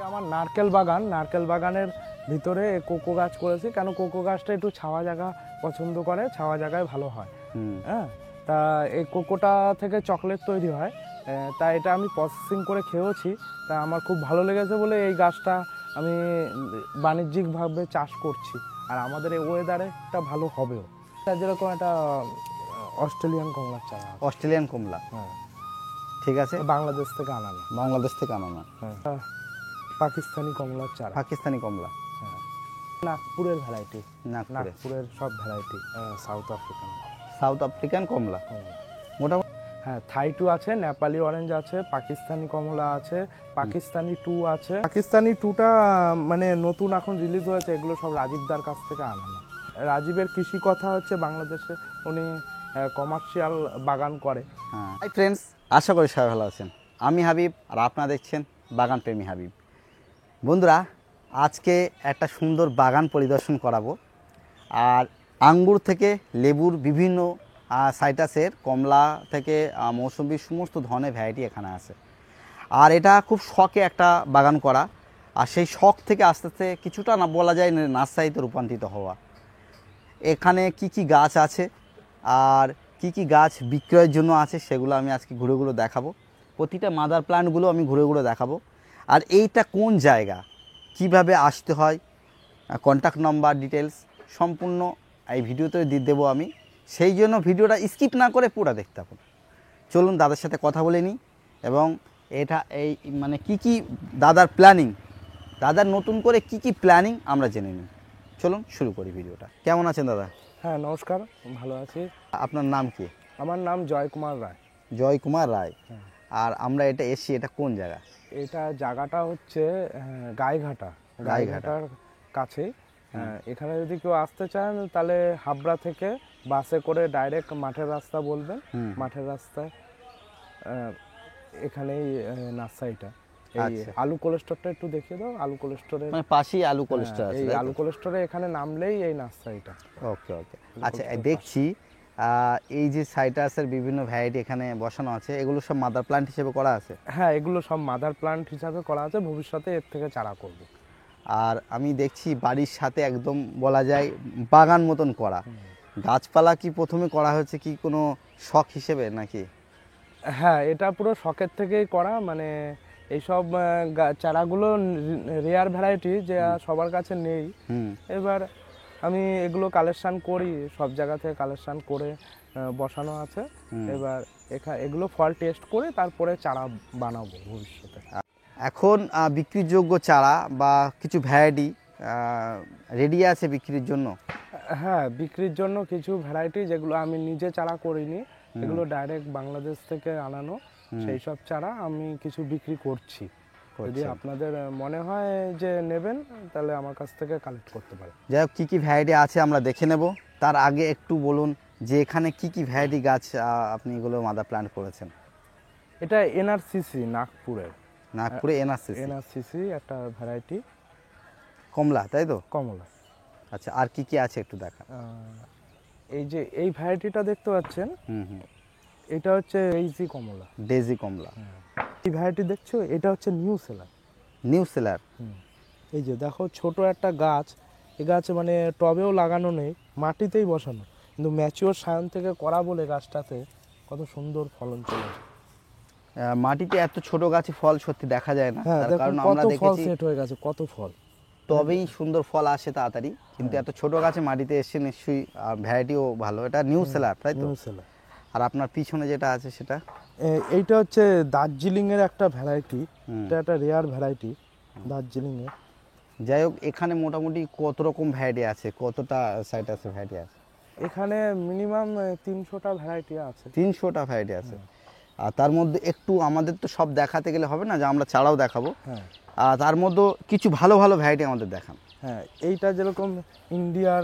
আমার নারকেল বাগানের ভিতরে কোকো গাছ করেছি, কেন কোকো গাছটা একটু ছাওয়া জায়গা পছন্দ করে, ছাওয়া জায়গায় ভালো হয়। হ্যাঁ, তা এই কোকোটা থেকে চকলেট তৈরি হয়, তা এটা আমি প্রসেসিং করে খেয়েওছি, তা আমার খুব ভালো লেগেছে বলে এই গাছটা আমি বাণিজ্যিকভাবে চাষ করছি। আর আমাদের এই ওয়েদারে এটা ভালো হবেও। যেরকম একটা অস্ট্রেলিয়ান কমলার চারা, অস্ট্রেলিয়ান কমলা, হ্যাঁ ঠিক আছে, বাংলাদেশ থেকে আনানো। বাংলাদেশ থেকে আনানো। হ্যাঁ, পাকিস্তানি কমলার চারা, পাকিস্তানি কমলা, নাগপুরের ভ্যারাইটি, নাগপুরে, নাগপুরের সব ভ্যারাইটি, সাউথ আফ্রিকান কমলা মোটামুটি। হ্যাঁ, থাই 2 আছে, নেপালি অরেঞ্জ আছে, পাকিস্তানি কমলা আছে, পাকিস্তানি 2 আছে। পাকিস্তানি 2টা মানে নতুন এখন রিলিজ হয়েছে, এগুলো সব রাজীবদার কাছ থেকে আনানো। রাজীবের কৃষি কথা হচ্ছে বাংলাদেশে উনি কমার্শিয়াল বাগান করে। হ্যাঁ, হাই ফ্রেন্ডস, আশা করি সবাই ভালো আছেন। আমি হাবিব আর আপনারা দেখছেন বাগান প্রেমী হাবিব। বন্ধুরা, আজকে একটা সুন্দর বাগান পরিদর্শন করাবো। আর আঙ্গুর থেকে লেবুর বিভিন্ন সাইটাসের, কমলা থেকে মৌসুম্বির সমস্ত ধরনের ভ্যারাইটি এখানে আছে। আর এটা খুব শখে একটা বাগান করা, আর সেই শখ থেকে আস্তে আস্তে কিছুটা না বলা যায় নার্সারিতে রূপান্তরিত হওয়া। এখানে কি কি গাছ আছে আর কি কি গাছ বিক্রয়ের জন্য আছে সেগুলো আমি আজকে ঘুরে ঘুরে দেখাবো। প্রতিটা মাদার প্ল্যান্টগুলো আমি ঘুরে ঘুরে দেখাবো। আর এইটা কোন জায়গা, কিভাবে আসতে হয়, কন্ট্যাক্ট নাম্বার, ডিটেলস সম্পূর্ণ এই ভিডিওতে দিয়ে দেবো আমি। সেই জন্য ভিডিওটা স্কিপ না করে পুরো দেখতে থাকুন। চলুন দাদার সাথে কথা বলে নিই এবং এটা এই মানে কি কি দাদার প্ল্যানিং, দাদার নতুন করে কি কি প্ল্যানিং আমরা জেনে নিই। চলুন শুরু করি ভিডিওটা। কেমন আছেন দাদা? হ্যাঁ, নমস্কার, ভালো আছি। আপনার নাম কি? আমার নাম জয়কুমার রায়। জয়কুমার রায়। হ্যাঁ। আর আমরা এটা এসছি, এটা কোন জায়গা? এটা জায়গাটা হচ্ছে গাইঘাটার কাছেই। এখানে যদি কেউ আসতে চান তাহলে হাবড়া থেকে বাসে করে ডাইরেক্ট মাঠের রাস্তা বলবেন, মাঠের রাস্তায় এখানেই নার্সারিটা। এই আলু কোলেস্টোরটা একটু দেখিয়ে দাও। আলু কোলেস্টোরের মানে পাশেই আলু কোলেস্টোর আছে। এই আলু কোলেস্টোরে এখানে নামলেই এই নার্সারিটা। ওকে ওকে, আচ্ছা দেখছি এই যে সাইটাসের বিভিন্ন ভ্যারাইটি এখানে বসানো আছে, এগুলো সব মাদার প্ল্যান্ট হিসেবে করা আছে? হ্যাঁ, এগুলো সব মাদার প্ল্যান্ট হিসাবে করা আছে, ভবিষ্যতে এর থেকে চারা করব। আর আমি দেখছি বাড়ির সাথে একদম বলা যায় বাগান মতন করা। গাছপালা কি প্রথমে করা হয়েছে কি কোনো শখ হিসেবে নাকি? হ্যাঁ, এটা পুরো শখের থেকেই করা। মানে এইসব চারাগুলো রেয়ার ভ্যারাইটি, যে সবার কাছে নেই। এবার আমি এগুলো কালেকশন করি, সব জায়গা থেকে কালেকশন করে বসানো আছে। এবার এগুলো ফল টেস্ট করে তারপরে চারা বানাবো ভবিষ্যতে। এখন বিক্রির যোগ্য চারা বা কিছু ভ্যারাইটি রেডি আছে বিক্রির জন্য? হ্যাঁ, বিক্রির জন্য কিছু ভ্যারাইটি যেগুলো আমি নিজে চারা করিনি, এগুলো ডাইরেক্ট বাংলাদেশ থেকে আনানো, সেই সব চারা আমি কিছু বিক্রি করছি। যদি আপনাদের মনে হয় যে নেবেন তাহলে আমার কাছ থেকে কালেক্ট করতে পারেন। যাই হোক, কী কী ভ্যারাইটি আছে আমরা দেখে নেব। তার আগে একটু বলুন যে এখানে কি কি ভ্যারাইটি গাছ আপনি এগুলো মাদার প্ল্যান্ট করেছেন? এটা এনআরসিসি, নাগপুরে এনআরসিসি একটা ভ্যারাইটি কমলা, তাই তো? কমলা। আচ্ছা, আর কি কি আছে একটু দেখা। এই যে এই ভ্যারাইটিটা দেখতে পাচ্ছেন, এটা হচ্ছে ডেজি কমলা। এই ভ্যারাইটি দেখছো, এটা হচ্ছে নিউ সেলার। এই যে দেখো, ছোট একটা গাছ, এই গাছে মানে টবেও লাগানো নেই, মাটিতেই বসানো, কিন্তু ম্যাচিওর সায়ন থেকে করা বলে গাছটাতে কত সুন্দর ফলন চলেছে। মাটিতে এত ছোট গাছে ফল সত্যি দেখা যায় না, তার কারণ আমরা দেখেছি সেট হয়ে গেছে, কত ফল, তবেই সুন্দর ফল আসে তাড়াতাড়ি। কিন্তু এত ছোট গাছে মাটিতে এসে নিশ্চয়ই ভ্যারাইটিও ভালো। এটা নিউ সেলার, তাই তো? আর আপনার পিছনে যেটা আছে সেটা? এইটা হচ্ছে দার্জিলিং এর একটা ভ্যারাইটি, এটা একটা রেয়ার ভ্যারাইটি দার্জিলিং এর। যাই হোক, এখানে মোটামুটি কত রকম ভ্যারাইটি আছে, কতটা সাইটাসের ভ্যারাইটি আছে? এখানে মিনিমাম 300টা ভ্যারাইটি আছে। 300টা ভ্যারাইটি আছে। আর তার মধ্যে একটু আমাদের তো সব দেখাতে গেলে হবে না, যে আমরা চারাও দেখাবো। আর তার মধ্যে কিছু ভালো ভালো ভ্যারাইটি আমাদের দেখান। হ্যাঁ, এইটা যেরকম ইন্ডিয়ান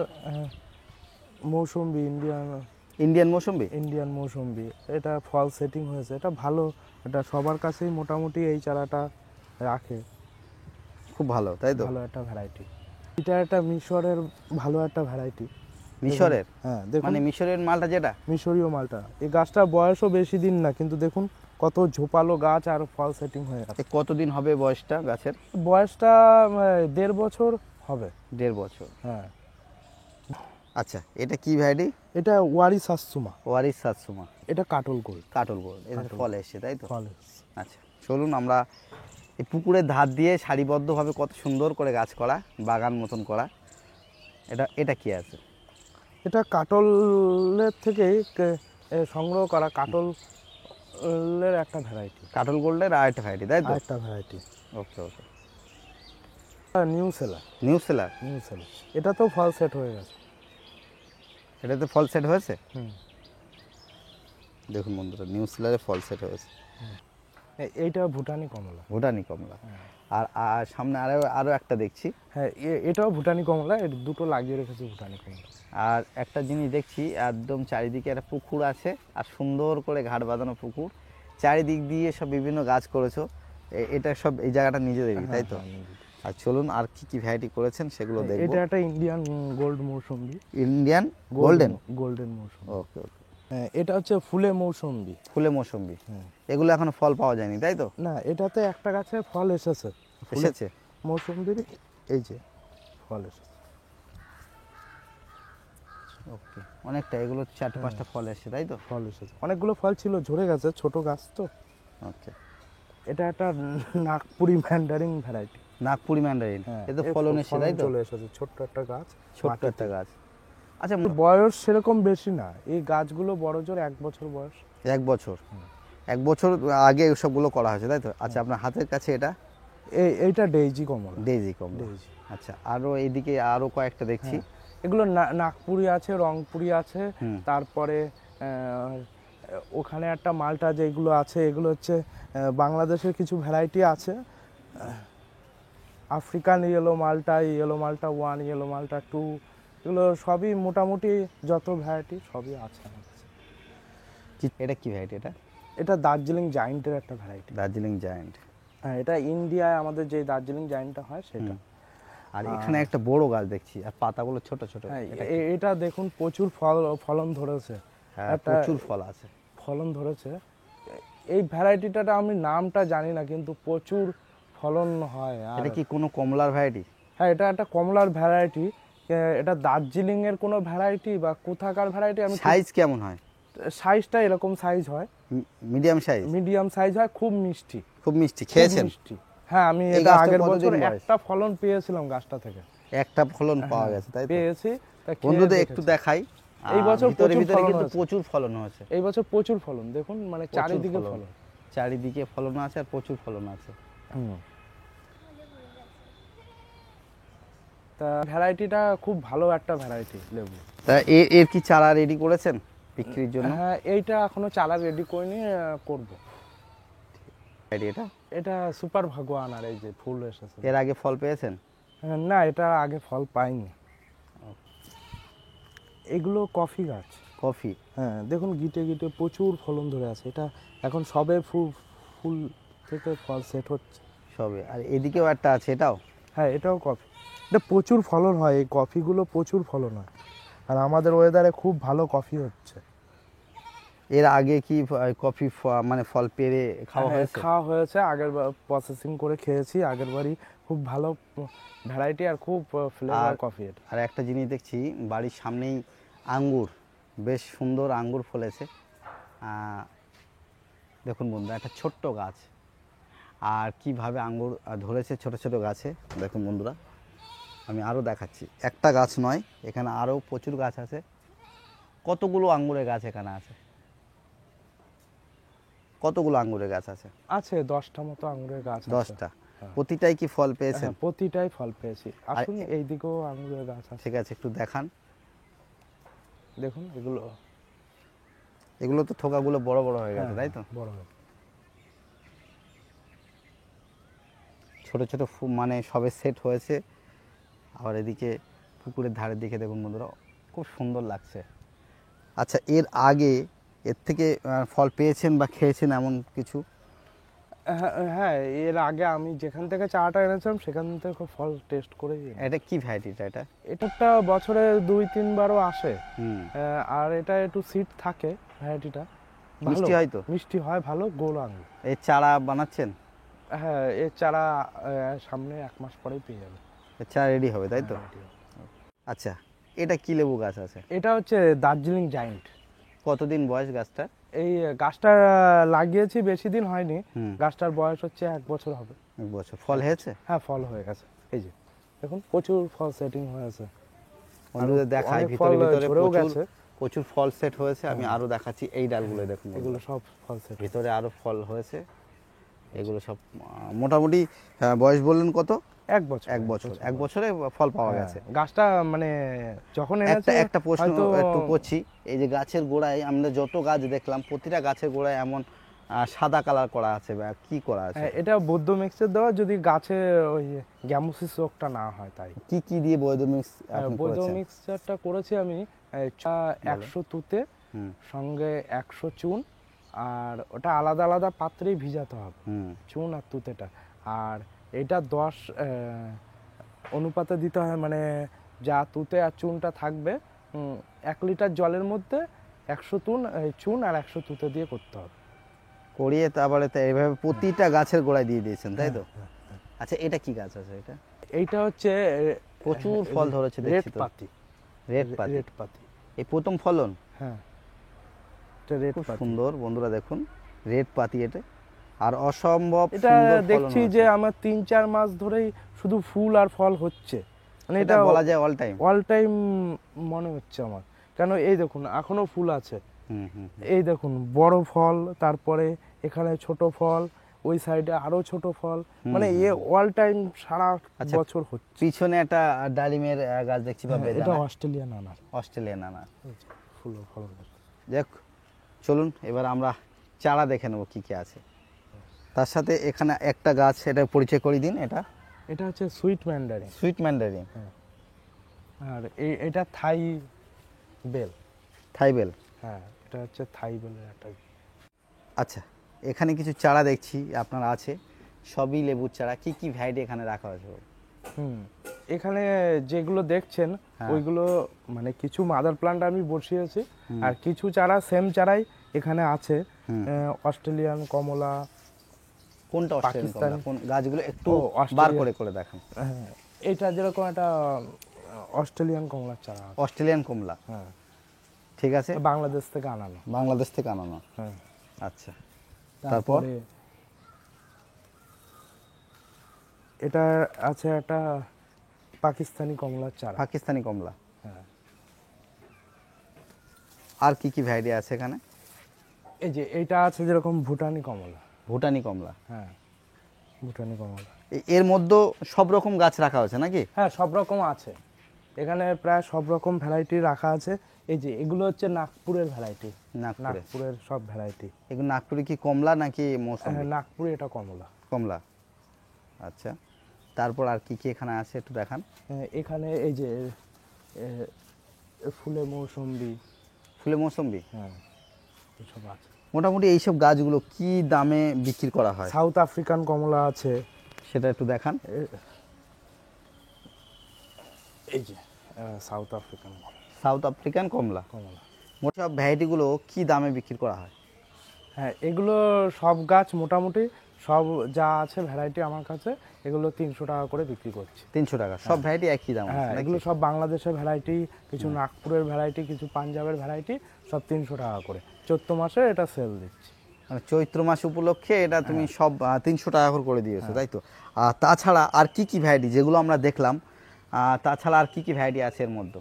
মৌসুম্বি, এটা ফল সেটিং হয়েছে, এটা ভালো, এটা সবার কাছেই মোটামুটি এই চারাটা রাখে, খুব ভালো, তাই তো? ভালো একটা ভ্যারাইটি। এটা একটা মিশরের ভালো একটা ভ্যারাইটি। মিশরের? হ্যাঁ, দেখুন মানে মিশরের মালটা, যেটা মিশরীয় মালটা। এই গাছটার বয়সও বেশি দিন না, কিন্তু দেখুন কত ঝোপালো গাছ আর ফল সেটিং হয়ে গেছে। কতদিন হবে বয়সটা গাছের? বয়সটা 1.5 বছর হবে। 1.5 বছর। হ্যাঁ। আচ্ছা, এটা কি ভ্যারাইটি? এটা ওয়ারি সাতসুমা। ওয়ারিস সাতসুমা। এটা কাটল গোল্ড। কাটল গোল্ড, এর কাটল। ফল এসছে তাই তো? ফল এসছে। আচ্ছা, চলুন আমরা এই পুকুরের ধার দিয়ে সারিবদ্ধভাবে কত সুন্দর করে গাছ করা, বাগান মতন করা। এটা কি আছে? এটা কাটলের থেকে সংগ্রহ করা কাটলের একটা ভ্যারাইটি। কাটল গোল্ডের আর একটা ভ্যারাইটি তাই তো? একটা variety. Okay okay. New seller. New seller. New seller. এটা তো ফল সেট হয়ে গেছে। এটাতে ফল সেট হয়েছে? হুম। দেখুন বন্ধুরা, নিউ সেলারে ফল সেট হয়েছে। এইটা ভুটানি কমলা। ভুটানি কমলা। আর সামনে আরো একটা দেখছি। হ্যাঁ, এটাও ভুটানি কমলা। এর দুটো লাগিয়ে রেখেছি ভুটানি কমলা। আর একটা জিনিস দেখছি, একদম চারিদিকে একটা পুকুর আছে, আর সুন্দর করে ঘাট বাঁধানো পুকুর, চারিদিক দিয়ে সব বিভিন্ন গাছ করেছো। এটা সব এই জায়গাটা নিজেদেরই তাই তো? আর চলুন আর কি কি ভ্যারাইটি করেছেন সেগুলো দেখব। এটা একটা ইন্ডিয়ান গোল্ড মৌসুম্বি। Indian golden. গোল্ডেন মৌসুম্বি। Okay okay. হ্যাঁ, এটা হচ্ছে ফুলে মৌসুম্বি। ফুলে মৌসুম্বি। এগুলো এখনো ফল পাওয়া যায়নি তাই তো? না, এটাতে একটা গাছে ফল এসেছে। এসেছে মৌসুম্বির এই যে ফল এসেছে। ওকে, অনেকটা, এগুলো 4-5টা ফল এসেছে তাই তো? ফল এসেছে, অনেকগুলো ফল ছিল, ঝরে গেছে, ছোট গাছ তো। ওকে। এটা একটা Nagpuri Mandarin variety. Nagpuri Mandarin. এতে ফলন এসেছে তাই তো? চলে এসেছে, ছোট্ট একটা গাছ। ছোট্ট একটা গাছ। আচ্ছা, বয়স সেরকম বেশি না, এই গাছগুলো বড় জোর 1 বছর বয়স। 1 বছর। 1 বছর আগে সবগুলো করা হয়েছে তাই তো? আচ্ছা, আপনার হাতের কাছে এটা? এইটা ডেইজি কমলা। ডেইজি কমলা। আচ্ছা, আরো এইদিকে আরো কয়েকটা দেখছি। এগুলো নাগপুরি আছে, রংপুরি আছে, তারপরে ওখানে একটা মালটা যেগুলো আছে, এগুলো হচ্ছে বাংলাদেশের কিছু ভ্যারাইটি আছে। আফ্রিকান ইয়েলো মালটা, ইয়েলো মালটা 1, ইয়েলো মালটা 2, এগুলো সবই মোটামুটি যত ভ্যারাইটি সবই আছে আমার কাছে। এটা কি ভ্যারাইটি? এটা দার্জিলিং জায়েন্টের একটা ভ্যারাইটি। দার্জিলিং জায়ান্ট। হ্যাঁ, এটা ইন্ডিয়ায় আমাদের যে দার্জিলিং জায়েন্টটা হয় সেটা। আর এখানে একটা বড় গাছ দেখছি, আর পাতাগুলো ছোট ছোট। এটা দেখুন প্রচুর ফলন ধরেছে। প্রচুর ফল আছে, ফলন ধরেছে। এই ভ্যারাইটিটা আমি নামটা জানি না, কিন্তু প্রচুর ফলন হয়। এটা কি কোনো কমলার ভ্যারাইটি? হ্যাঁ, এটা একটা কমলার ভ্যারাইটি। এটা দার্জিলিং এর কোনো ভ্যারাইটি বা কোথাকার ভ্যারাইটি আমি। সাইজ কেমন হয়? সাইজটা এরকম সাইজ হয়, মিডিয়াম সাইজ। মিডিয়াম সাইজ হয়, খুব মিষ্টি। খুব মিষ্টি, খেয়েছেন? হ্যাঁ, আমি এটা আগের বছর একটা ফলন পেয়েছিলাম গাছটা থেকে। একটা ফলন পাওয়া গেছে তাই তো? পেয়েছি। বন্ধুদের একটু দেখাই, এই বছর কিন্তু প্রচুর ফলন হয়েছে। এই বছর প্রচুর ফলন, দেখুন মানে চারিদিকে ফলন। চারিদিকে ফলন আছে আর প্রচুর ফলন আছে। তা ভ্যারাইটিটা খুব ভালো একটা ভ্যারাইটি লেবু। তা এর কি চারা রেডি করেছেন বিক্রির জন্য? হ্যাঁ, এইটা এখনো চারা রেডি করিনি, করব। এটা সুপার ভাগোয়ান, আর এই যে ফুল এসেছে। এর আগে ফল পেয়েছেন? না, এটা আগে ফল পাইনি। এগুলো কফি গাছ। কফি? হ্যাঁ, দেখুন গিটে গিটে প্রচুর ফলন ধরে আছে। এটা এখন সবে ফুল থেকে ফল সেট হচ্ছে সবে। আর এদিকেও একটা আছে, এটাও? হ্যাঁ, এটাও কফি। এটা প্রচুর ফলন হয়, এই কফিগুলো প্রচুর ফলন হয়, আর আমাদের ওয়েদারে খুব ভালো কফি হচ্ছে। এর আগে কি কফি মানে ফল পেরে খাওয়া হয়েছে? খাওয়া হয়েছে, আগের বার প্রসেসিং করে খেয়েছি আগের বারই। খুব ভালো ভ্যারাইটি আর খুব ফ্লেভার কফি এটা। আর একটা জিনিস দেখছি, বাড়ির সামনেই আঙ্গুর, বেশ সুন্দর আঙ্গুর ফলেছে। দেখুন বন্ধু, একটা ছোট্ট গাছ, আর কিভাবে আঙ্গুর ধরেছে ছোট ছোট গাছে। দেখুন বন্ধুরা, আমি আরও দেখাচ্ছি। একটা গাছ নয়, এখানে আরও প্রচুর গাছ আছে। কতগুলো আঙ্গুরের গাছ এখানে আছে? কতগুলো আঙ্গুরের গাছ আছে? আছে 10টা মতো আঙ্গুরের গাছ। 10টা? প্রতিটাই কি ফল পেয়েছেন? প্রতিটাই ফল পেয়েছি। আসুন, এইদিকেও আঙ্গুরের গাছ আছে। ঠিক আছে, একটু দেখান। দেখুন এগুলো তো থোকাগুলো বড় বড় হয়ে গেছে তাই তো? বড় ছোট ছোট মানে সবে সেট হয়েছে। আবার এদিকে পুকুরের ধারের দিকে দেখুন বন্ধুরা, খুব সুন্দর লাগছে। আচ্ছা, এর আগে এর থেকে ফল পেয়েছেন বা খেয়েছেন এমন কিছু? হ্যাঁ, এর আগে আমি যেখান থেকে চারাটা এনেছিলাম সেখান থেকে ফল টেস্ট করে। এটা কি ভ্যারাইটিটা? এটা বছরে 2-3 বারও আসে, আর এটা একটু সিড থাকে ভ্যারাইটিটা। মিষ্টি হয় তো? মিষ্টি হয় ভালো, গোল আঙুর। এই চারা বানাচ্ছেন? হ্যাঁ, এর চারা সামনে 1 মাস পরেই পেয়ে যাবে। এর চারা রেডি হবে তাই তো? হ্যাঁ, ready হবে। আচ্ছা, এটা কি লেবু গাছ আছে? এটা হচ্ছে দার্জিলিং জায়েন্ট। কতদিন বয়স গাছটা? এই গাছটা লাগিয়েছি, বেশি দিন হয়নি। হুম। গাছটার বয়স হচ্ছে 1 বছর হবে। 1 বছর। ফল হয়েছে? হ্যাঁ, ফল হয়ে গেছে। এই যে দেখুন, প্রচুর ফল সেটিং হয়েছে। বন্ধুদের দেখাই অনেক ভিতরে ফল ভিতরে ঝরেও প্রচুর গেছে। প্রচুর ফল সেট হয়েছে। আমি আরো দেখাচ্ছি, এই ডালগুলো দেখুন এগুলো বন্ধুরা। সব ফল সেট। ভিতরে আরো ফল হয়েছে। এগুলো সব মোটামুটি বয়স বললেন কত? 1 বছর। 1 বছর। 1 বছরে ফল পাওয়া হ্যাঁ, গেছে। গাছটা মানে যখন একটা এনেছে একটা প্রশ্ন হয়তো একটু করছি, এই যে গাছের গোড়ায় আমরা যত গাছ দেখলাম প্রতিটা গাছের গোড়ায় এমন সাদা কালার করা আছে বা কি করা আছে? হ্যাঁ, এটা বৌদ্ধ মিক্সচার দেওয়া, যদি গাছে ওই গ্যামোসিস রোগটা না হয় তাই। কি দিয়ে বৈদ্য মিক্স আপনি বৌদ্ধ করেছেন? মিক্সচারটা করেছি আমি 100 তুতে, হুম সঙ্গে 100 চুন, আর ওটা আলাদা আলাদা পাত্রেই ভিজাতে হবে, হুম চুন আর তুতেটা। আর এটা 10 অনুপাতে দিতে হয়, মানে যা তুতে আর চুনটা থাকবে 1 লিটার জলের মধ্যে 100 চুন আর 100 তুতে দিয়ে করতে হবে। করিয়ে তারপরে তো এইভাবে প্রতিটা গাছের গোড়ায় দিয়ে দিয়েছেন তাই তো? হ্যাঁ, আচ্ছা, এটা কি গাছ আছে এটা? এইটা হচ্ছে প্রচুর ফল ধরেছে রেড দেখছি তো। পাতি। রেড পাতি। রেড পাতি, এই প্রথম ফলন? হ্যাঁ, এটা রেড খুব পাতি। সুন্দর বন্ধুরা দেখুন, রেড পাতি এটা। আর অসম্ভব এটা সুন্দর ফলন দেখছি হয়েছে। যে আমার 3-4 মাস ধরেই শুধু ফুল আর ফল হচ্ছে, মানে এটা এটা বলা যায় অল টাইম। অল টাইম মনে হচ্ছে আমার। কেন এই দেখুন এখনো ফুল আছে, হুম হুম এই দেখুন বড় ফল, তারপরে এখানে ছোট ফল, ওই সাইডে আরো ছোট ফল, মানে এ অল টাইম সারা আচ্ছা, বছর হচ্ছে। পিছনে একটা ডালিমের গাছ দেখছি বা হ্যাঁ, এটা বেদানা। অস্ট্রেলিয়ান আনার, অস্ট্রেলিয়ান আনার। ফুল ফল। দেখ, চলুন এবার আমরা চারা দেখে নেবো কি কি আছে। তার সাথে এখানে একটা গাছ, এটা পরিচয় করে দিন। এটা এটা হচ্ছে সুইট ম্যান্ডারিন, সুইট ম্যান্ডারিন। আর এটা থাই বেল। থাইবেল। হ্যাঁ, এটা হচ্ছে থাই বেলের একটা। আচ্ছা, এখানে কিছু চারা দেখছি আপনার আছে, সবই লেবুর চারা। কি কি ভ্যারাইটি এখানে রাখা হয়েছে? এখানে যেগুলো দেখছেন ওইগুলো মানে কিছু মাদার প্লান্ট আমি বসিয়েছি, আর কিছু চারা সেম চারাই এখানে আছে। অস্ট্রেলিয়ান কমলা। কোনটা অস্ট্রেলিয়ান কমলা? কোন গাছগুলো একটু অস্ট্রেলিয়া- বার করে করে দেখান। হ্যাঁ, এটা যেরকম একটা অস্ট্রেলিয়ান কমলার চারা আছে। অস্ট্রেলিয়ান কমলা, হ্যাঁ, ঠিক আছে। বাংলাদেশ থেকে আনানো। বাংলাদেশ থেকে আনানো। হ্যাঁ, আচ্ছা, তারপর? তারপরে এটা আছে একটা পাকিস্তানি কমলার চারা। পাকিস্তানি কমলা। হ্যাঁ, আর কি কি ভ্যারাইটি আছে এখানে? এই যে এটা আছে যেরকম ভুটানি কমলা। ভুটানি কমলা। হ্যাঁ, ভুটানি কমলা। এর মধ্যে সব রকম গাছ রাখা হয়েছে নাকি? হ্যাঁ, সব রকম আছে এখানে, প্রায় সব রকম ভ্যারাইটি রাখা আছে। এই যে এগুলো হচ্ছে নাগপুরের ভ্যারাইটি, নাগপুরে। নাগপুরের সব ভ্যারাইটি। এগুলো নাগপুরে কি কমলা নাকি মৌসুমী? নাগপুরে এটা কমলা। কমলা। আচ্ছা, তারপর আর কি কি এখানে আছে একটু দেখান। এখানে এই যে ফুলে মৌসুম্বি। ফুলে মৌসুম্বি। হ্যাঁ, এসব আছে। মোটামুটি এইসব গাছগুলো কি দামে বিক্রি করা হয়? সাউথ আফ্রিকান কমলা আছে, সেটা একটু দেখান। এই যে সাউথ আফ্রিকান সাউথ আফ্রিকান কমলা। কমলা। মোট সব ভ্যারাইটিগুলো কি দামে বিক্রি করা হয়? হ্যাঁ, এগুলো সব গাছ মোটামুটি সব যা আছে ভ্যারাইটি আমার কাছে, এগুলো 300 টাকা করে বিক্রি করছি। 300 টাকা সব ভ্যারাইটি একই দাম? হ্যাঁ, এগুলো সব বাংলাদেশের ভ্যারাইটি, কিছু নাগপুরের ভ্যারাইটি, কিছু পাঞ্জাবের ভ্যারাইটি, সব 300 টাকা করে। চৈত্র মাসে এটা সেল দিচ্ছি। মানে চৈত্র মাস উপলক্ষে এটা তুমি সব 300 টাকা করে দিয়েছো তাই তো? আর তাছাড়া আর কি কি ভ্যারাইটি যেগুলো আমরা দেখলাম, তাছাড়া আর কি কি ভ্যারাইটি আছে এর মধ্যে?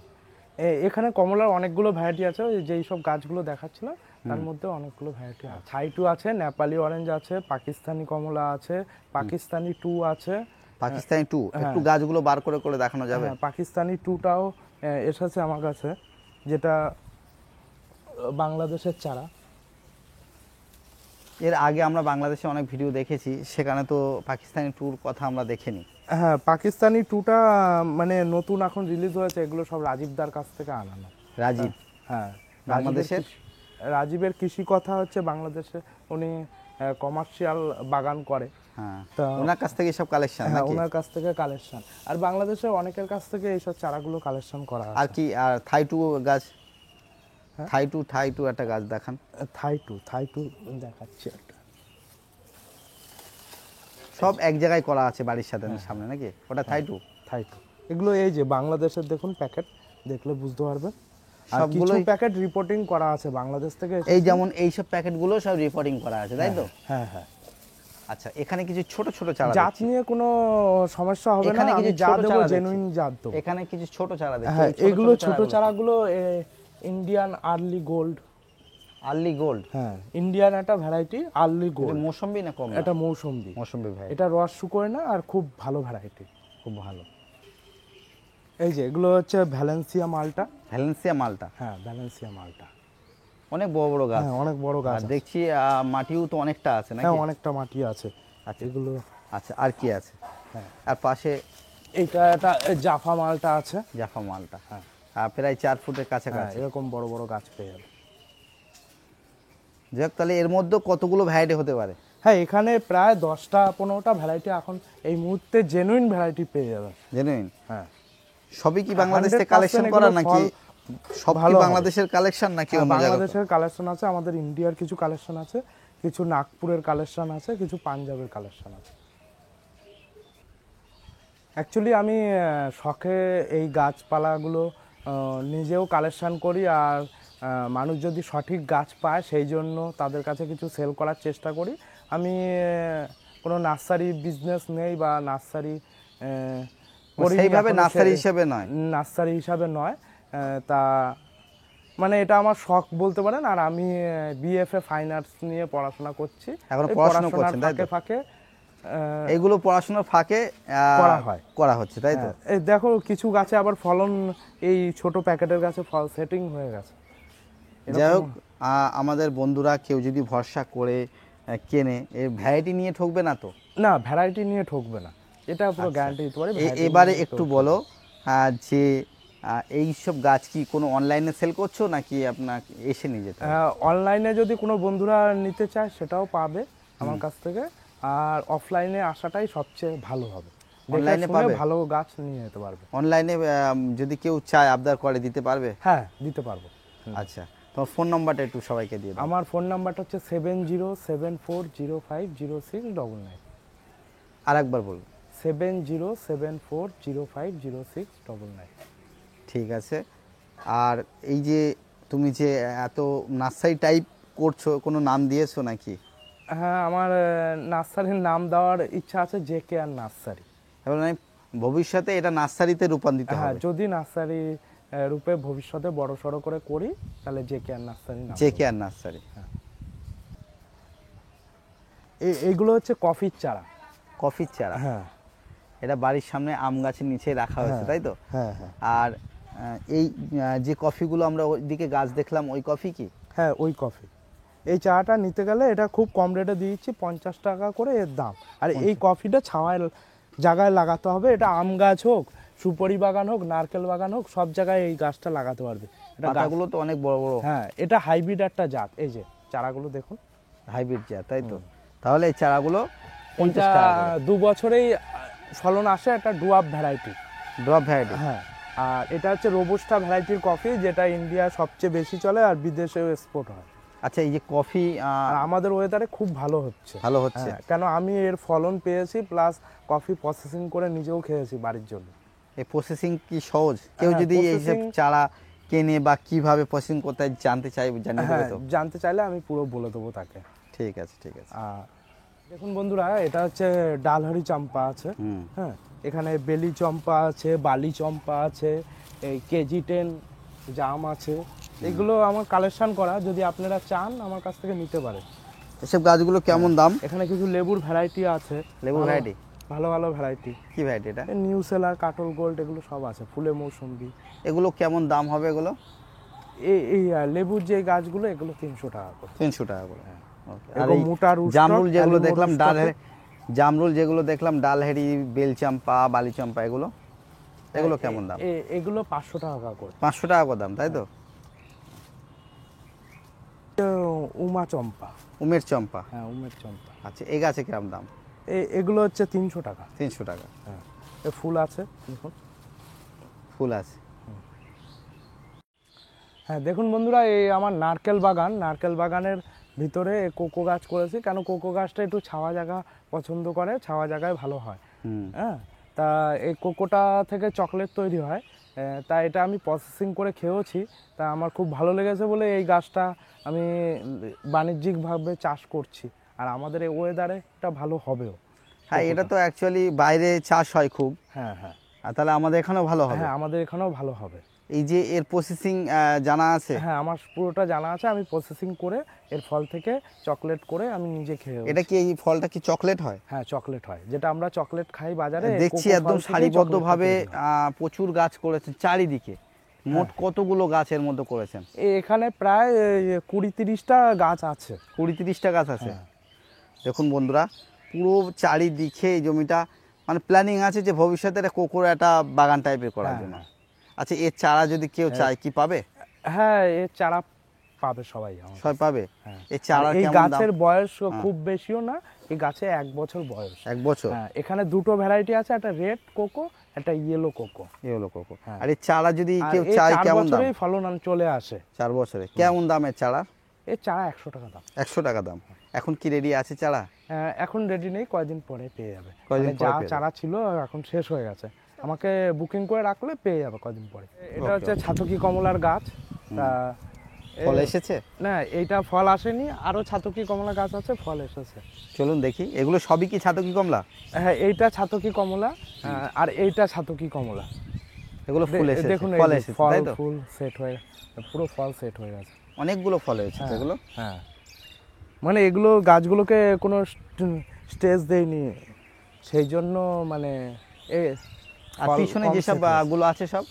এখানে কমলার অনেকগুলো ভ্যারাইটি আছে, ওই যেই সব গাছগুলো দেখাচ্ছিলাম তার মধ্যে অনেকগুলো ভ্যারাইটি আছে। থাই 2 আছে, নেপালি অরেঞ্জ আছে, পাকিস্তানি কমলা আছে, পাকিস্তানি 2 আছে। পাকিস্তানি 2 একটু গাছগুলো বার করে করে দেখানো যাবে? হ্যাঁ, পাকিস্তানি 2টাও এসেছে আমার কাছে, যেটা বাংলাদেশের চারা। এর আগে আমরা বাংলাদেশে অনেক ভিডিও দেখেছি, সেখানে তো পাকিস্তানি 2-র কথা আমরা দেখিনি। হ্যাঁ, পাকিস্তানি 2টা মানে নতুন এখন রিলিজ হয়েছে, এগুলো সব রাজীবদার কাছ থেকে আনানো। রাজীব? হ্যাঁ, বাংলাদেশের? রাজীবের কৃষি কথা হচ্ছে বাংলাদেশে, উনি কমার্শিয়াল বাগান করে। হ্যাঁ, তা ওনার কাছ থেকে সব কালেকশন হ্যাঁ, নাকি? ওনার কাছ থেকে কালেকশন, আর বাংলাদেশে অনেকের কাছ থেকে এইসব চারাগুলো কালেকশন করা আর আছে। কি আর থাই 2 গাছ? থাই টু একটা গাছ দেখান। থাই টু দেখাচ্ছি একটা। সব এক জায়গায় করা আছে বাড়ির সাথে সামনে নাকি? ওটা থাই টু। এগুলো এই যে বাংলাদেশের দেখুন প্যাকেট, দেখলে বুঝতে পারবেন। সবগুলো সবগুলোই প্যাকেট রিপোর্টিং করা আছে বাংলাদেশ থেকে। এই যেমন এইসব প্যাকেটগুলো সব রিপোর্টিং করা আছে, তাই তো? হ্যাঁ হ্যাঁ। আচ্ছা, এখানে কিছু ছোট ছোট চারা জাত নিয়ে কোনো সমস্যা হবে না, এখানে আমি কিছু যা ছোট দেবো চারা জেনুইন জাত দেবো। এখানে কিছু ছোট চারা দেখছি। হ্যাঁ, এই এগুলো ছোট চারাগুলো Indian early gold. Early gold? হ্যাঁ, ইন্ডিয়ান একটা ভ্যারাইটি আর্লি গোল্ড। মৌসুম্বি না কম? এটা মৌসুম্বি। মৌসুম্বি ভাই, এটা রস শুকোয় না আর খুব ভালো ভ্যারাইটি, খুব ভালো। এই যে এগুলো হচ্ছে ভ্যালেন্সিয়া মালটা। ভ্যালেন্সিয়া মালটা? হ্যাঁ, ভ্যালেন্সিয়া মালটা। অনেক বড় বড় গাছ। হ্যাঁ, অনেক বড় গাছ। আর দেখছি মাটিও তো অনেকটা আছে নাকি? হ্যাঁ, অনেকটা মাটি আছে। আচ্ছা এগুলো। আচ্ছা, আর কি আছে? হ্যাঁ, আর পাশে এইটা একটা জাফা মালটা আছে। জাফা মালটা, হ্যাঁ, প্রায় 4 ফুটের কাছাকাছি। এরকম বড় বড় গাছ পেয়ে যাবে। যাক, তাহলে এর মধ্যে কতগুলো ভ্যারাইটি হতে পারে? হ্যাঁ, এখানে প্রায় 10টা-15টা ভ্যারাইটি এখন এই মুহূর্তে জেনুইন ভ্যারাইটি পেয়ে যাবেন। জেনুইন? হ্যাঁ। সবই কি বাংলাদেশ থেকে কালেকশন করা নাকি? সব কি বাংলাদেশের কালেকশন নাকি অন্য জায়গা? বাংলাদেশের কালেকশন আছে, আমাদের ইন্ডিয়ার কিছু কালেকশন আছে, কিছু নাগপুরের কালেকশন আছে, কিছু পাঞ্জাবের কালেকশন আছে। অ্যাকচুয়ালি আমি শখে এই গাছপালাগুলো নিজেও কালেকশন করি, আর মানুষ যদি সঠিক গাছ পায় সেই জন্য তাদের কাছে কিছু সেল করার চেষ্টা করি। আমি কোনো নার্সারি বিজনেস নেই বা নার্সারি সেইভাবে নার্সারি হিসেবে নয়। নার্সারি হিসাবে নয়, তা মানে এটা আমার শখ বলতে পারেন। আর আমি বিএফএ ফাইন আর্টস নিয়ে পড়াশোনা করছি। এখন পড়াশোনা করছেন তাই তো? ফাঁকে এগুলো পড়াশোনার ফাঁকে করা হচ্ছে তাই তো? এই দেখো কিছু গাছে আবার ফলন, এই ছোট প্যাকেটের গাছে ফল সেটিং হয়ে গেছে। যাই হোক, আমাদের বন্ধুরা কেউ যদি ভরসা করে কেনে, এই ভ্যারাইটি নিয়ে ঠকবে না তো? না, ভ্যারাইটি নিয়ে ঠকবে না, এটা পুরো গ্যারান্টি দিতে পারি। এবারে একটু বলো যে এই সব গাছ কি কোনো অনলাইনে সেল করছো নাকি আপনাকে এসে নিয়ে যেতে হবে? অনলাইনে যদি কোনো বন্ধুরা নিতে চায় সেটাও পাবে আমার কাছ থেকে, আর অফলাইনে আসাটাই সবচেয়ে ভালো হবে। অনলাইনে পাবে, ভালো গাছ নিয়ে যেতে পারবে। অনলাইনে যদি কেউ চায় আবদার করে দিতে পারবে? হ্যাঁ, দিতে পারবো। আচ্ছা, তোমার ফোন নাম্বারটা একটু সবাইকে দিয়ে দাও। আমার ফোন নাম্বারটা হচ্ছে 7074050699। আরেকবার বলুন। 7074050699। ঠিক আছে। আর এই যে তুমি যে এত নার্সারি টাইপ করছো, কোনো নাম দিয়েছো নাকি? হ্যাঁ, আমার নার্সারির নাম দেওয়ার ইচ্ছা আছে, জেকে আর নার্সারি। এবং ভবিষ্যতে এটা নার্সারিতে রূপান্তরিত হবে? হ্যাঁ, যদি নার্সারি রূপে ভবিষ্যতে বড় সড়ো করে করি তাহলে জেকে আর নার্সারি নাম। জেকে আর নার্সারি। এইগুলো হচ্ছে কফির চারা। কফির চারা? হ্যাঁ। এটা বাড়ির সামনে আম গাছের নিচে রাখা হয়েছে তাই তো? হ্যাঁ হ্যাঁ। আর এই যে কফিগুলো আমরা ওইদিকে গাছ দেখলাম, ওই কফি কি? হ্যাঁ, ওই কফি। এই চাটা নিতে গেলে এটা খুব কম রেটে দিয়েছি, 50 টাকা করে এর দাম। আর এই কফিটা ছাওয়ায় জায়গায় লাগাতে হবে। এটা আম গাছ হোক, সুপারি বাগান হোক, নারকেল বাগান হোক, সব জায়গায় এই গাছটা লাগাতে পারবে। এটা গাছগুলো তো অনেক বড় বড়। হ্যাঁ, এটা হাইব্রিড একটা জাত। এই যে চারাগুলো দেখুন, হাইব্রিড জাত তাই তো? তাহলে এই চারাগুলো 50 টাকা। 2 বছরেই ফলন আসে, একটা ডুয়াব ভ্যারাইটি। Drop variety? হ্যাঁ। আর এটা হচ্ছে রোবুস্টা ভ্যারাইটির কফি, যেটা ইন্ডিয়া সবচেয়ে বেশি চলে আর বিদেশেও এক্সপোর্ট হয়। আচ্ছা, এই যে কফি আর আমাদের ওয়েদারে খুব ভালো হচ্ছে। ভালো হচ্ছে? কেন, আমি এর ফলন পেয়েছি, প্লাস কফি প্রসেসিং করে নিজেও খেয়েছি বাড়ির জন্য। এই প্রসেসিং কি সহজ? কেউ যদি এই সব চারা কেনে বা কিভাবে প্রসেসিং করতে জানতে চাই, জানিয়ে দেবে তো? জানতে চাইলে আমি পুরো বলে দেবো তাকে। ঠিক আছে ঠিক আছে। দেখুন বন্ধুরা, এটা হচ্ছে ডালহরি চম্পা আছে। হ্যাঁ, এখানে বেলি চম্পা আছে, বালি চম্পা আছে, এই কেজি 10 জাম আছে। এগুলো আমার কালেকশন করা, যদি আপনারা চান আমার কাছ থেকে নিতে পারেন। এসব গাছগুলো কেমন দাম? এখানে কিছু লেবুর ভ্যারাইটি আছে। লেবুর ভ্যারাইটি? ভালো ভালো ভ্যারাইটি। কি ভ্যারাইটি এটা? নিউ সেলার, কাটল গোল্ড, এগুলো সব আছে। ফুলে মৌসুম্বি। এগুলো কেমন দাম হবে এগুলো? এই লেবুর যে গাছগুলো, এগুলো 300 টাকা করে। 300 টাকা করে? হ্যাঁ। আর এই জামরুল যেগুলো দেখলাম, জামরুল যেগুলো দেখলাম, ডালহেরি, বেলচাম্পা, বালিচম্পা, এগুলো কেমন দাম? এগুলো 500 টাকা করে। 500 টাকা করে দাম তাই তো? উমা চম্পা। উমের চম্পা? হ্যাঁ, উমের চম্পা। আচ্ছা, এই গাছে কিরকম দাম? এগুলো হচ্ছে 300 টাকা। 300 টাকা? হ্যাঁ। ফুল আছে, দেখুন ফুল আছে। হ্যাঁ দেখুন বন্ধুরা, এই আমার নারকেল বাগানের ভিতরে কোকো গাছ করেছি, কেন কোকো গাছটা একটু ছাওয়া জায়গা পছন্দ করে, ছাওয়া জায়গায় ভালো হয়। হ্যাঁ, তা এই কোকোটা থেকে চকলেট তৈরি হয়, তা এটা আমি প্রসেসিং করে খেয়েওছি। তা আমার খুব ভালো লেগেছে বলে এই গাছটা আমি বাণিজ্যিকভাবে চাষ করছি, আর আমাদের এই ওয়েদারে এটা ভালো হবেও। হ্যাঁ, এটা তো অ্যাকচুয়ালি বাইরে চাষ হয় খুব। হ্যাঁ হ্যাঁ আর তাহলে আমাদের এখানেও ভালো হবে। হ্যাঁ, আমাদের এখানেও ভালো হবে। এই যে এর প্রসেসিং জানা আছে? হ্যাঁ, আমার পুরোটা জানা আছে। আমি প্রসেসিং করে এর ফল থেকে চকলেট করে আমি নিজে খেয়ে। এটা কি এই ফলটা কি চকলেট হয়? হ্যাঁ, চকলেট হয়, যেটা আমরা চকলেট খাই বাজারে। দেখছি কোকো একদম ফল থেকেই সারিবদ্ধভাবে চকলেটটা তৈরি হয়। প্রচুর গাছ করেছেন চারিদিকে। মোট কতগুলো গাছের মধ্যে করেছেন? এখানে প্রায় 20-30টা গাছ আছে। 20-30টা গাছ আছে। হ্যাঁ। দেখুন বন্ধুরা, পুরো চারিদিকে এই জমিটা, মানে প্ল্যানিং আছে যে ভবিষ্যতে একটা কোকোর একটা বাগান টাইপের করার জন্য। আচ্ছা, এর চারা যদি কেউ চায় কি পাবে? হ্যাঁ, এর চারা পাবে সবাই, সবাই পাবে। হ্যাঁ। এই চারা এই কেমন দাম? গাছের বয়স খুব বেশিও না, এই গাছে 1 বছর বয়স। 1 বছর? হ্যাঁ, এখানে দুটো ভ্যারাইটি আছে, একটা রেড কোকো, একটা ইয়েলো কোকো। Yellow cocoa. হ্যাঁ। আর এই চারা যদি আর কেউ এই চায় 4 কেমন দাম? বছরেই ফলন চলে আসে। 4 বছরে কেমন দামের চারা? এই চারা 100 টাকা দাম। 100 টাকা দাম। এখন কি রেডি আছে চারা? এখন রেডি নেই, কয়দিন পরে পেয়ে যাবে। কয়দিন মানে পরে যা পেয়ে চারা ছিল এখন শেষ হয়ে গেছে, আমাকে বুকিং করে রাখলে পেয়ে যাবে কয়দিন পরে। এটা হচ্ছে ছাতকি কমলার গাছ। তা ফল এসেছে? না, এইটা ফল আসেনি, আরো ছাতকি কমলা গাছ আছে, ফল এসেছে। চলুন দেখি, এগুলো সবই কি ছাতকি কমলা? হ্যাঁ, এইটা ছাতকি কমলা, আর এইটা ছাতকি কমলা। এগুলো ফুল এসেছে, দেখুন ফল এই যে এসেছে, ফল তাই তো? ফুল সেট হয়ে, পুরো ফল সেট হয়ে গেছে। অনেকগুলো ফল এসেছে এগুলো। হ্যাঁ, মানে এগুলো গাছগুলোকে কোনো স্টেজ দেয়নি, সেই জন্য মানে আর পিছনে যেসব গুলো আছে সব?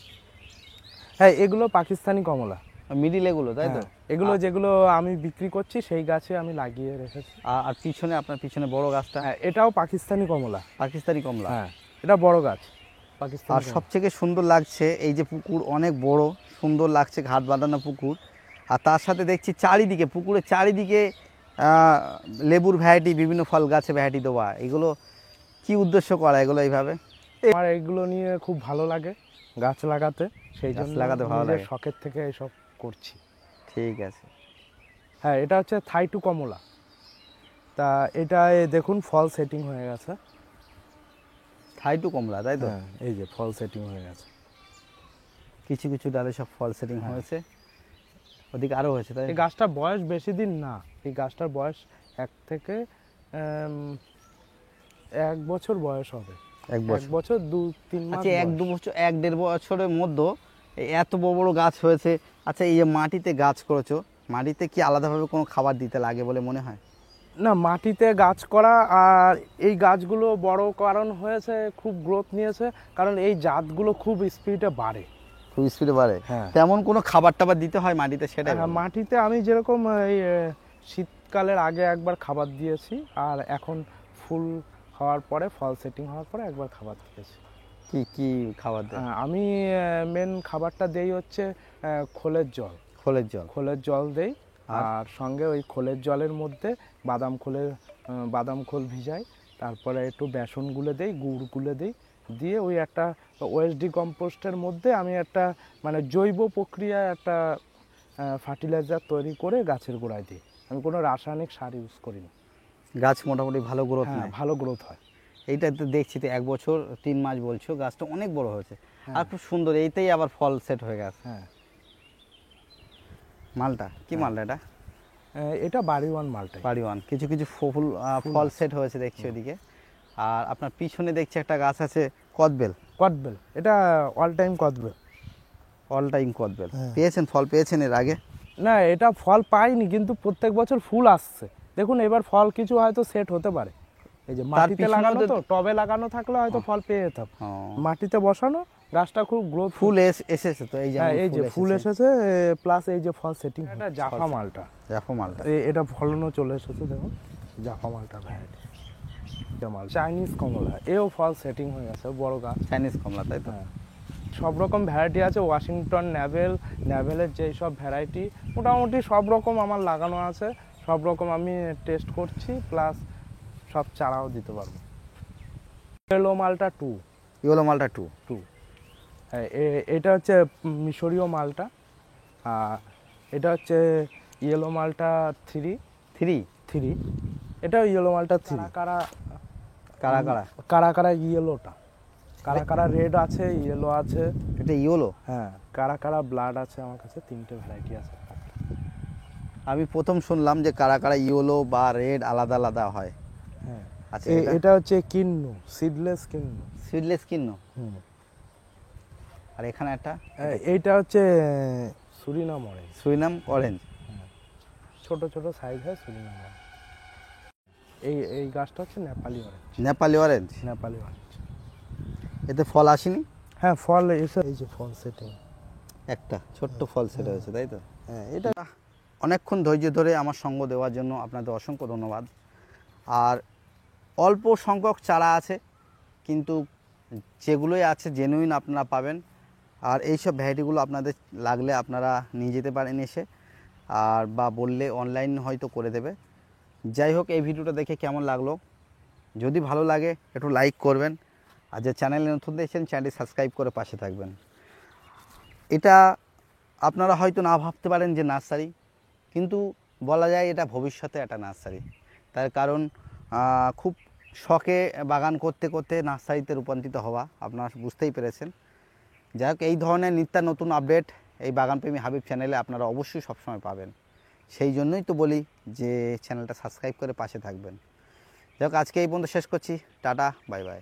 হ্যাঁ, এগুলো পাকিস্তানি কমলা, মিডিল এগুলো, তাই তো? এগুলো যেগুলো আমি বিক্রি করছি সেই গাছে আমি লাগিয়ে রেখেছি। আর পিছনে, আপনার পিছনে বড় গাছটা? হ্যাঁ, এটাও পাকিস্তানি কমলা। পাকিস্তানি কমলা। হ্যাঁ, এটা বড় গাছ পাকিস্তানি। আর সবথেকে সুন্দর লাগছে এই যে পুকুর, অনেক বড় সুন্দর লাগছে, ঘাট বাঁধানো পুকুর। আর তার সাথে দেখছি চারিদিকে, পুকুরের চারিদিকে লেবুর ভ্যারাইটি, বিভিন্ন ফল গাছে ভ্যারাইটি দেওয়া। এগুলো কি উদ্দেশ্য করা এগুলো এইভাবে? আমার এগুলো নিয়ে খুব ভালো লাগে গাছ লাগাতে, সেই জন্য লাগাতে ভালো নিজের লাগে। শখের থেকে এসব করছি। ঠিক আছে। হ্যাঁ, এটা হচ্ছে থাইটু কমলা। তা এটা দেখুন ফল সেটিং হয়ে গেছে। থাইটু কমলা, তাই তো? হ্যাঁ, এই যে ফল সেটিং হয়ে গেছে, কিছু কিছু ডালে সব ফল সেটিং হয়েছে, ওদিকে আরও হয়েছে, তাই? এই গাছটার বয়স বেশি দিন না, এই গাছটার বয়স 1 থেকে 1 বছর বয়স হবে। 1 বছর? 1 বছর 2-3 মাস। আচ্ছা, 1-2 বছর, 1-1.5 বছরের মধ্যে এত বড় বড় গাছ হয়েছে। আচ্ছা, এই যে মাটিতে গাছ করেছো, মাটিতে কি আলাদাভাবে কোনো খাবার দিতে লাগে বলে মনে হয়? না, মাটিতে গাছ করা আর এই গাছগুলো বড় কারণ হয়েছে, খুব গ্রোথ নিয়েছে, কারণ এই জাতগুলো খুব স্পিডে বাড়ে। খুব স্পিডে বাড়ে? হ্যাঁ। তেমন কোনো খাবার টাবার দিতে হয় মাটিতে সেটা? হ্যাঁ, মাটিতে আমি যেরকম এই শীতকালের আগে একবার খাবার দিয়েছি, আর এখন ফুল হওয়ার পরে, ফল সেটিং হওয়ার পরে একবার খাবার দিয়েছি। কি কি খাবার দেয়? আমি মেন খাবারটা দেই হচ্ছে খোলের জল। খোলের জল দেই, আর সঙ্গে ওই খোলের জলের মধ্যে বাদাম খোল ভিজাই, তারপরে একটু বেসন গুলে দেই, গুড় গুলে দেই, দিয়ে ওই একটা ওএসডি কম্পোস্টের মধ্যে আমি একটা মানে জৈব প্রক্রিয়ায় একটা ফার্টিলাইজার তৈরি করে গাছের গোড়ায় দিই। আমি কোনো রাসায়নিক সার ইউজ করি না। গাছ মোটামুটি ভালো গ্রোথ নেয়? ভালো গ্রোথ হয়। এইটা তো দেখছি তো 1 বছর 3 মাস বলছো, গাছটা অনেক বড় হয়েছে। আর খুব সুন্দর, এইটাই আবার ফল সেট হয়ে গেছে। হ্যাঁ, মালটা কি মালটা এটা? এটা বাড়িওয়ান মালটা। বাড়িওয়ান। কিছু কিছু ফল সেট হয়েছে দেখছি ওদিকে। আর আপনার পিছনে দেখছি একটা গাছ আছে কদবেল। এটা অল টাইম কদবেল। অল টাইম কদবেল। পেয়েছেন, ফল পেয়েছেন এর আগে? না, এটা ফল পাইনি, কিন্তু প্রত্যেক বছর ফুল আসছে। দেখুন এবার ফল কিছু হয়তো সেট হতে পারে। এই যে মাটিতে লাগানো, তো টবে লাগানো থাকলে হয়তো ফল পেয়ে যেতাম। মাটিতে বসানো গাছটা খুব গ্রোথ। ফুল এসেছে তো? এই যে ফুল এসেছে, প্লাস এই যে ফল সেটিং। এটা জাফা মালটা। এটা ফলনও চলে এসেছে, দেখুন জাফা মালটা ভ্যারাইটি। চাইনিজ কমলা, এও ফল সেটিং হয়ে গেছে, বড় গাছ। চাইনিজ কমলা, তাই তো? সব রকম ভ্যারাইটি আছে, ওয়াশিংটন ন্যাভেলের যেই সব ভ্যারাইটি, মোটামুটি সব রকম আমার লাগানো আছে, সব রকম আমি টেস্ট করছি, প্লাস সব চারাও দিতে পারবো। ইয়েলো মালটা 2। টু। হ্যাঁ, এটা হচ্ছে মিশরীয় মালটা। আর এটা হচ্ছে ইয়েলো মালটা 3 3 3 এটাও ইয়েলো মালটা 3 কারা কারা কারা কারা কারা ইয়েলোটা, কারা কারা রেড আছে, ইয়েলো আছে। এটা ইয়েলো? হ্যাঁ, কারা কারা ব্লাড আছে আমার কাছে, 3টে ভ্যারাইটি আছে। আমি প্রথম শুনলাম যে কারা কারা ইয়েলো বা রেড আলাদা আলাদা হয়। হ্যাঁ, আচ্ছা, এটা হচ্ছে কিন্নু, সিডলেস কিন্নু। সিডলেস কিন্নু। হুম। আর এখানে একটা এইটা হচ্ছে সুরিনাম অরেঞ্জ। Surinam orange. ছোট ছোট সাইজ হয় সুরিনাম অরেঞ্জ। এই গাছটা হচ্ছে Nepali orange. Nepali orange. Nepali orange. এতে ফল আসেনি? হ্যাঁ, ফল এসে, এই যে ফল সেটিং, একটা ছোট্ট ফল সেট হয়েছে, তাই তো? হ্যাঁ। এটা অনেকক্ষণ ধৈর্য ধরে আমার সঙ্গ দেওয়ার জন্য আপনাদের অসংখ্য ধন্যবাদ। আর অল্প সংখ্যক চারা আছে, কিন্তু যেগুলোই আছে জেনুইন আপনারা পাবেন। আর এইসব ভ্যারাইটিগুলো আপনাদের লাগলে আপনারা নিয়ে যেতে পারেন এসে, আর বা বললে অনলাইন হয়তো করে দেবে। যাই হোক, এই ভিডিওটা দেখে কেমন লাগলো? যদি ভালো লাগে একটু লাইক করবেন, আর যে চ্যানেলে নতুন দেখছেন চ্যানেলটি সাবস্ক্রাইব করে পাশে থাকবেন। এটা আপনারা হয়তো না ভাবতে পারেন যে নার্সারি, কিন্তু বলা যায় এটা ভবিষ্যতে একটা নার্সারি। তার কারণ খুব শখে বাগান করতে করতে নার্সারিতে রূপান্তরিত হওয়া, আপনারা বুঝতেই পেরেছেন। যাই হোক, এই ধরনের নিত্য নতুন আপডেট এই বাগানপ্রেমী হাবিব চ্যানেলে আপনারা অবশ্যই সবসময় পাবেন। সেই জন্যই তো বলি যে চ্যানেলটা সাবস্ক্রাইব করে পাশে থাকবেন। যাই হোক, আজকে এই পর্যন্ত শেষ করছি। Tata, bye bye.